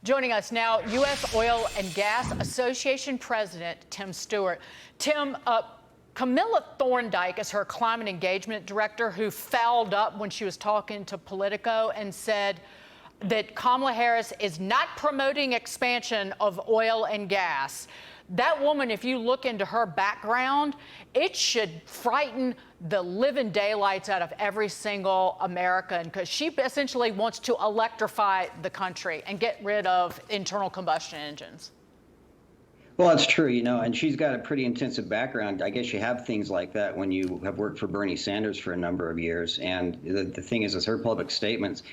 Joining us now, U.S. Oil and Gas Association President Tim Stewart. Tim, Camilla Thorndike is her climate engagement director, who fouled up when she was talking to Politico and said that Kamala Harris is not promoting expansion of oil and gas. That woman, if you look into her background, it should frighten the living daylights out of every single American, because she essentially wants to electrify the country and get rid of internal combustion engines. Well, it's true, and she's got a pretty intensive background. I guess you have things like that when you have worked for Bernie Sanders for a number of years. And the thing is her public statements,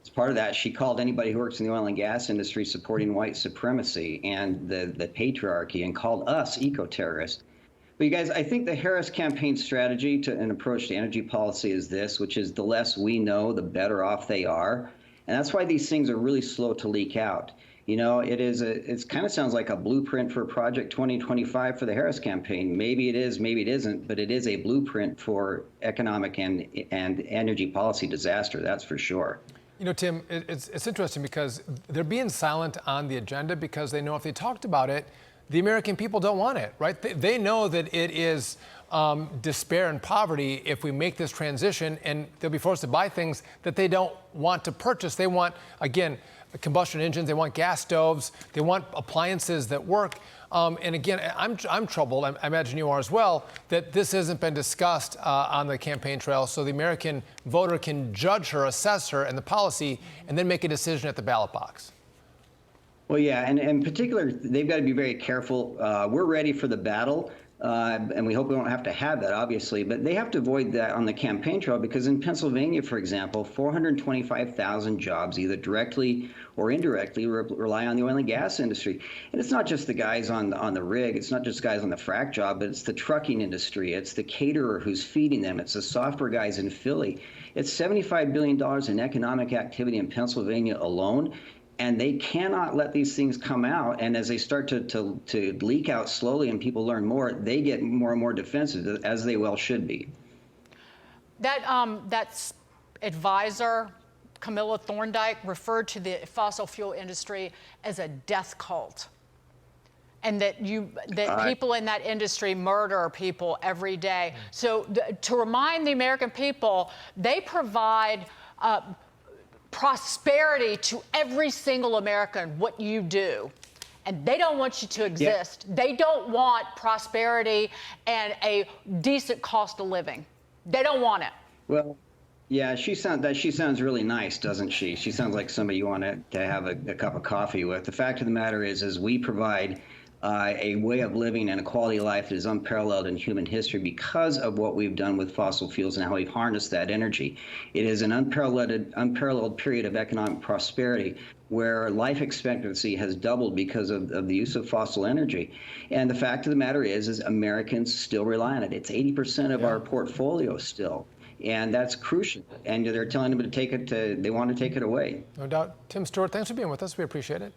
as part of that, she called anybody who works in the oil and gas industry supporting white supremacy and the patriarchy, and called us eco-terrorists. But you guys, I think the Harris campaign strategy and approach to energy policy is this, which is the less we know, the better off they are. And that's why these things are really slow to leak out. It kind of sounds like a blueprint for Project 2025 for the Harris campaign. Maybe it is, maybe it isn't, but it is a blueprint for economic and energy policy disaster, that's for sure. Tim, it's interesting because they're being silent on the agenda because they know if they talked about it, the American people don't want it, right? They know that it is despair and poverty if we make this transition, and they'll be forced to buy things that they don't want to purchase. They want, again, combustion engines, they want gas stoves, they want appliances that work. And again, I'm troubled, I imagine you are as well, that this hasn't been discussed on the campaign trail so the American voter can judge her, assess her and the policy, and then make a decision at the ballot box. Well, yeah, and in particular, they've got to be very careful. We're ready for the battle. And we hope we don't have to have that, obviously, but they have to avoid that on the campaign trail, because in Pennsylvania, for example, 425,000 jobs, either directly or indirectly, rely on the oil and gas industry. And it's not just the guys on the rig, it's not just guys on the frack job, but it's the trucking industry, it's the caterer who's feeding them, it's the software guys in Philly. It's $75 billion in economic activity in Pennsylvania alone. And they cannot let these things come out. And as they start to leak out slowly and people learn more, they get more and more defensive, as they well should be. That's advisor, Camilla Thorndike, referred to the fossil fuel industry as a death cult, and that people in that industry murder people every day. So to remind the American people, they provide prosperity to every single American, what you do. And they don't want you to exist. Yep. They don't want prosperity and a decent cost of living. They don't want it. Well, yeah, she sounds really nice, doesn't she? She sounds like somebody you want to have a cup of coffee with. The fact of the matter is we provide a way of living and a quality of life that is unparalleled in human history because of what we've done with fossil fuels and how we've harnessed that energy. It is an unparalleled period of economic prosperity where life expectancy has doubled because of the use of fossil energy. And the fact of the matter is Americans still rely on it. It's 80% of our portfolio still. And that's crucial. And they're telling them to take it, they want to take it away. No doubt. Tim Stewart, thanks for being with us. We appreciate it.